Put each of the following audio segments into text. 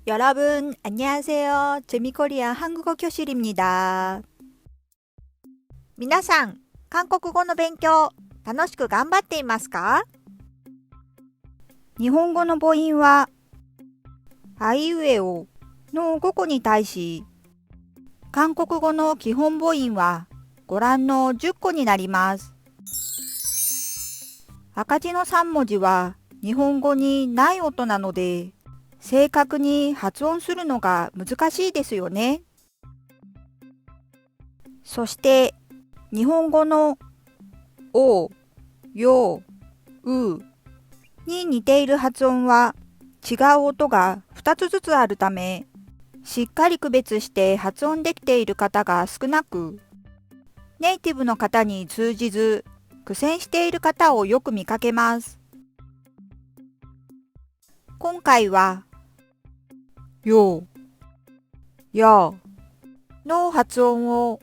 여러분, 안녕하세요. 재미코리아 한국어 교실입니다. 皆さん、韓国語の勉強、楽しく頑張っていますか？日本語の母音は、あいうえおの5個に対し、韓国語の基本母音はご覧の10個になります。赤字の3文字は日本語にない音なので、正確に発音するのが難しいですよね。そして、日本語のお、よ、うに似ている発音は違う音が2つずつあるため、しっかり区別して発音できている方が少なく、ネイティブの方に通じず苦戦している方をよく見かけます。今回は、よ、やの発音を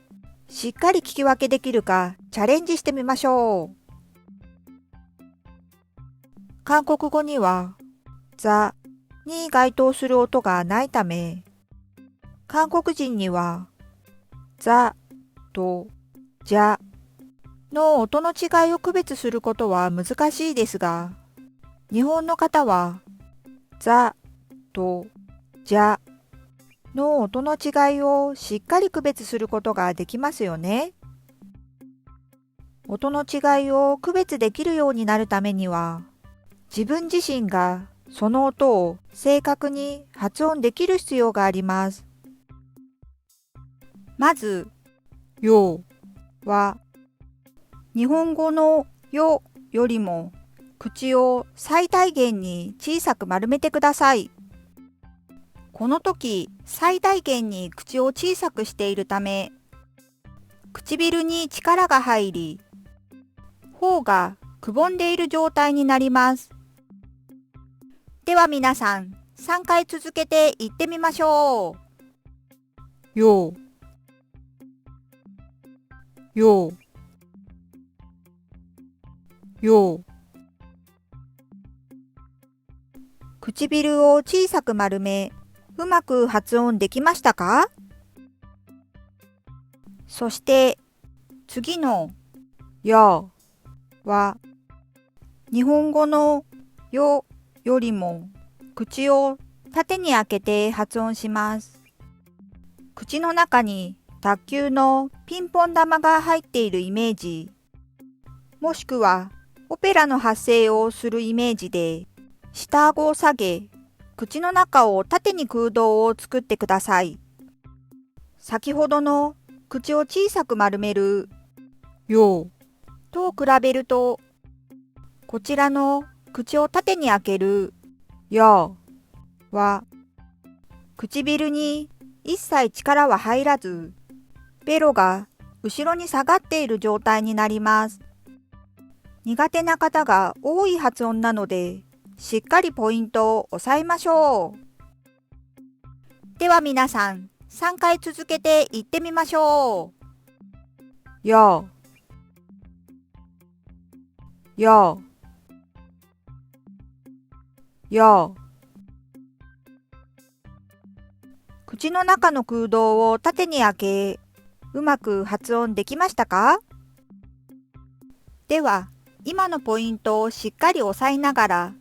しっかり聞き分けできるかチャレンジしてみましょう。韓国語には、ザに該当する音がないため、韓国人には、ザとジャの音の違いを区別することは難しいですが、日本の方は、ザとジャの音の違いをしっかり区別することができますよね。音の違いを区別できるようになるためには、自分自身がその音を正確に発音できる必要があります。まず、よは、日本語のよよりも口を最大限に小さく丸めてください。この時、最大限に口を小さくしているため、唇に力が入り、頬がくぼんでいる状態になります。では皆さん、3回続けて言ってみましょう。よ、よ、よ。唇を小さく丸め、うまく発音できましたか？そして、次のやは、日本語のよよりも口を縦に開けて発音します。口の中に卓球のピンポン玉が入っているイメージ、もしくはオペラの発声をするイメージで、下顎を下げ、口の中を縦に空洞を作ってください。先ほどの口を小さく丸めるよと比べると、こちらの口を縦に開けるやは、唇に一切力は入らず、ベロが後ろに下がっている状態になります。苦手な方が多い発音なので、しっかりポイントを押さえましょう。では皆さん、3回続けて言ってみましょう。や、や、や。口の中の空洞を縦に開け、うまく発音できましたか？では、今のポイントをしっかり押さえながら、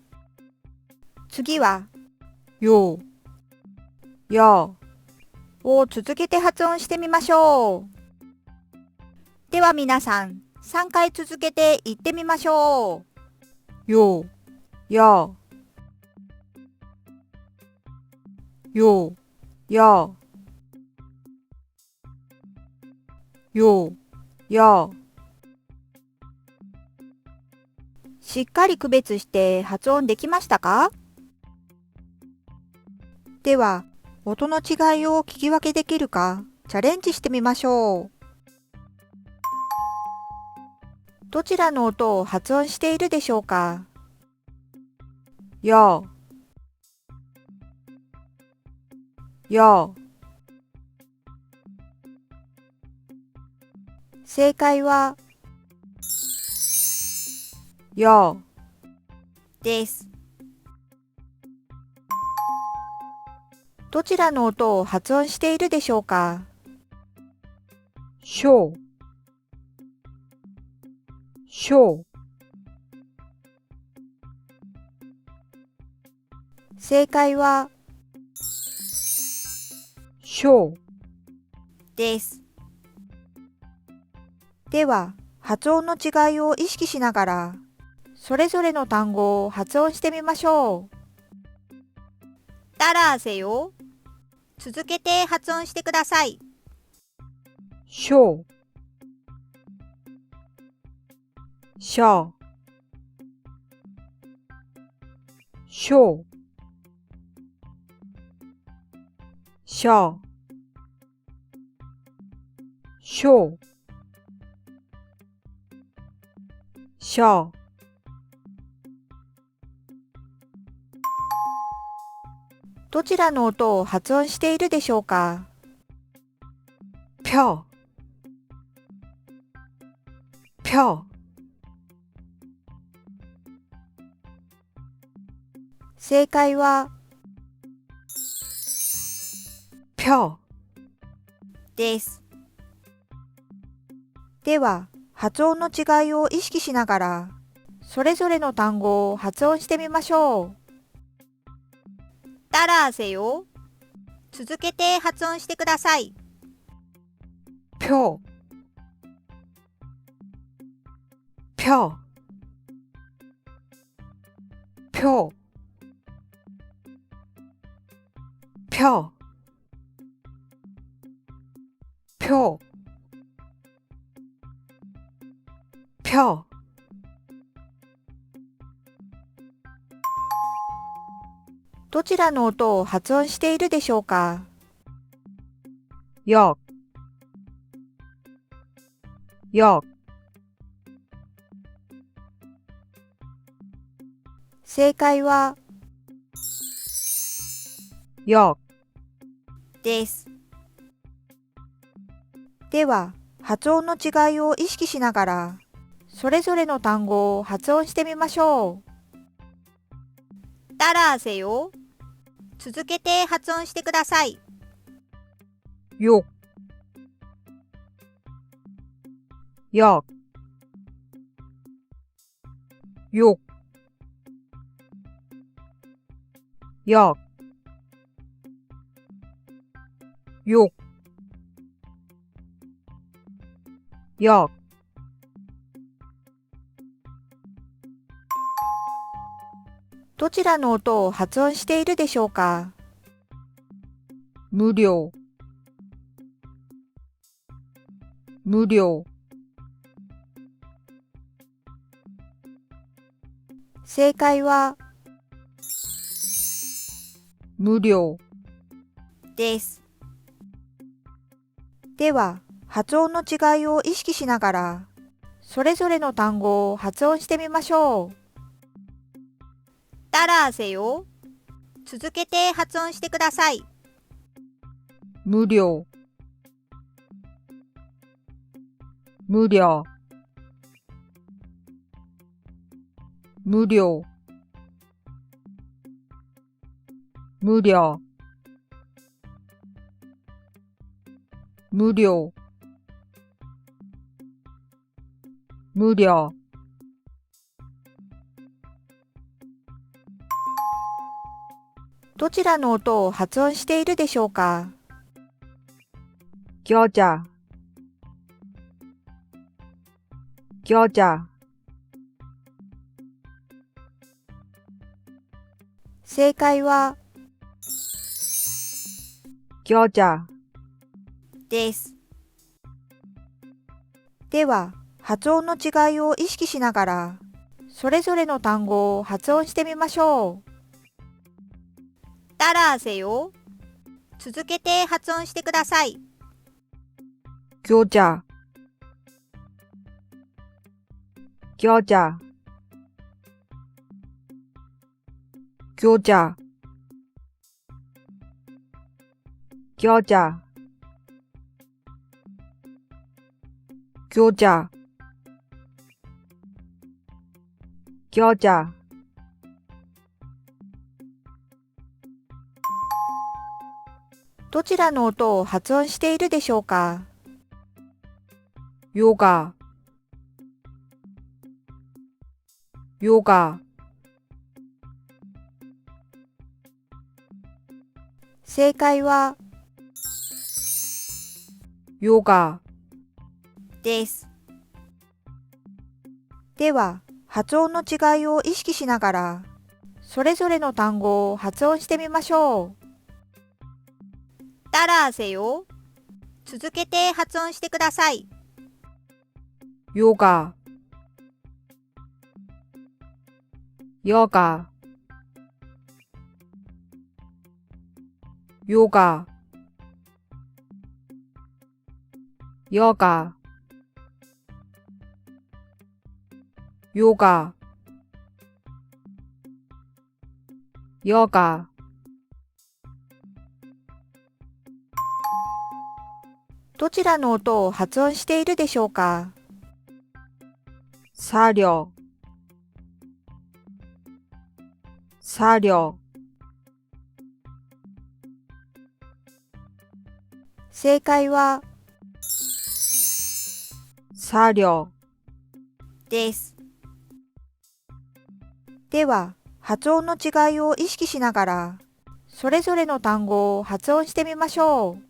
次は、よ、やを続けて発音してみましょう。では皆さん、3回続けて言ってみましょう。よ、や、よ、や、よ、や。しっかり区別して発音できましたか？では、音の違いを聞き分けできるかチャレンジしてみましょう。どちらの音を発音しているでしょうか？や、や。正解は、やです。どちらの音を発音しているでしょうか？しょう、しょう。正解は、しょうです。では、発音の違いを意識しながら、それぞれの単語を発音してみましょう。따라하세요。続けて発音してください。しょう、しょう、しょう、しょう、しょう、しょう。どちらの音を発音しているでしょうか？ぴょう、ぴょう。正解は、ぴょうです。では、発音の違いを意識しながら、それぞれの単語を発音してみましょう。따라하세요。続けて発音してください。ぴょう、ぴょう、ぴょう、ぴょう、ぴょう、ぴょう。どちらの音を発音しているでしょうか？よ、よ、正解は、よ。です。では、発音の違いを意識しながら、それぞれの単語を発音してみましょう。따라하세요。続けて発音してください。よ、よ、よ、よ、よ、よ。どちらの音を発音しているでしょうか？無料、無料、正解は、無料。です。では、発音の違いを意識しながら、それぞれの単語を発音してみましょう。따라하세요。続けて発音してください。無料、無料、無料、無料、無料、無料。どちらの音を発音しているでしょうか？餃子、餃子、正解は、餃子。です。では、発音の違いを意識しながら、それぞれの単語を発音してみましょう。따라하세요。続けて発音してください。餃子、餃子、餃子、餃子、餃子、餃子。どちらの音を発音しているでしょうか？ヨガ、ヨガ、正解はヨガです。では、発音の違いを意識しながら、それぞれの単語を発音してみましょう。따라하세요。続けて発音してください。ヨガ、ヨガ、ヨガ、ヨガ、ヨガ、ヨガ。どちらの音を発音しているでしょうか？サリョ、サリョ、正解はサリョです。では、発音の違いを意識しながら、それぞれの単語を発音してみましょう。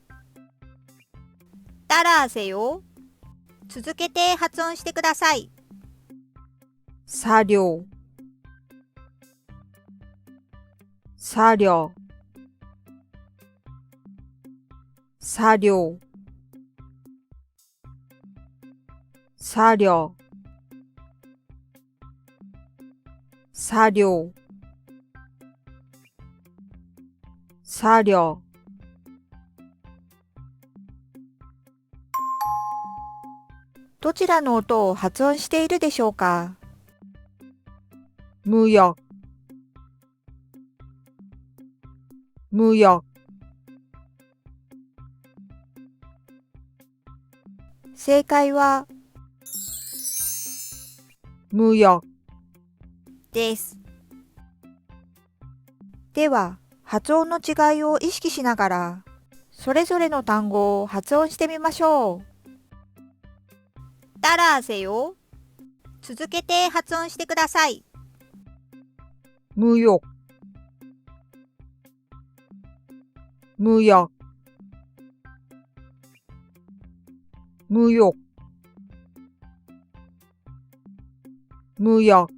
따라하세요。続けて発音してください。サリョ、サリョ、サリョ、サリョ、サリョ、サリョ。どちらの音を発音しているでしょうか？無역、無역、正解は無역です。では、発音の違いを意識しながら、それぞれの単語を発音してみましょう。따라하세요。続けて発音してください。無역、無역、無역、無역、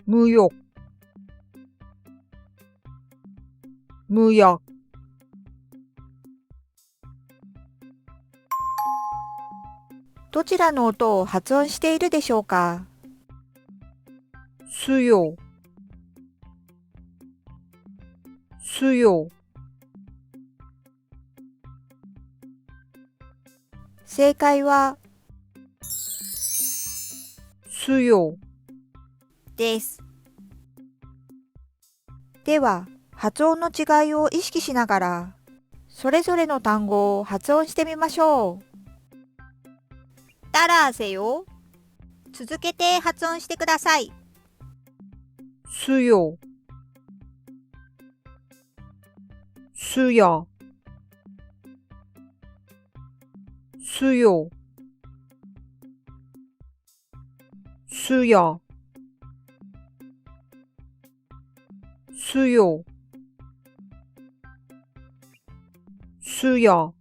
無역、無역。どちらの音を発音しているでしょうか？수요、수요、正解は수요。です。では、発音の違いを意識しながら、それぞれの単語を発音してみましょう。따라하세요。続けて発音してください。수요、수요、수요、수요、수요、수요。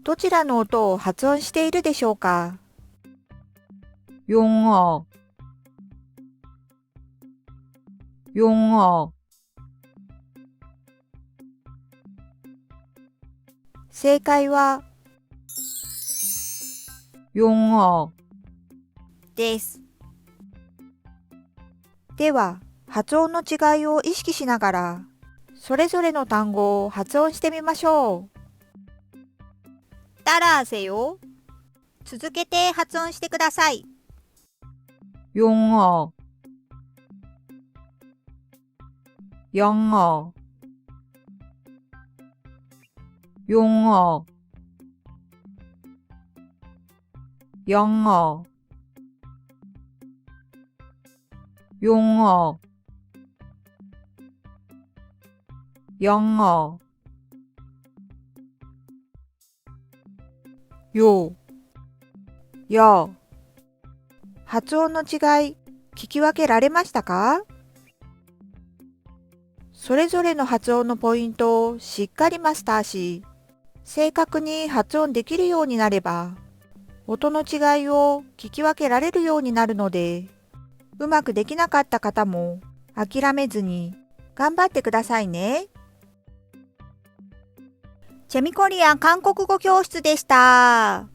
どちらの音を発音しているでしょうか？용 어、 용 어、 正解は용 어。 です。では、発音の違いを意識しながら、それぞれの単語を発音してみましょう。따라하세요。続けて発音してください。용 어、 영 어、 용 어、 영 어、 용어, 영어, よ、や。発音の違い、聞き分けられましたか？それぞれの発音のポイントをしっかりマスターし、正確に発音できるようになれば、音の違いを聞き分けられるようになるので、うまくできなかった方も諦めずに頑張ってくださいね。チェミコリアン韓国語教室でした。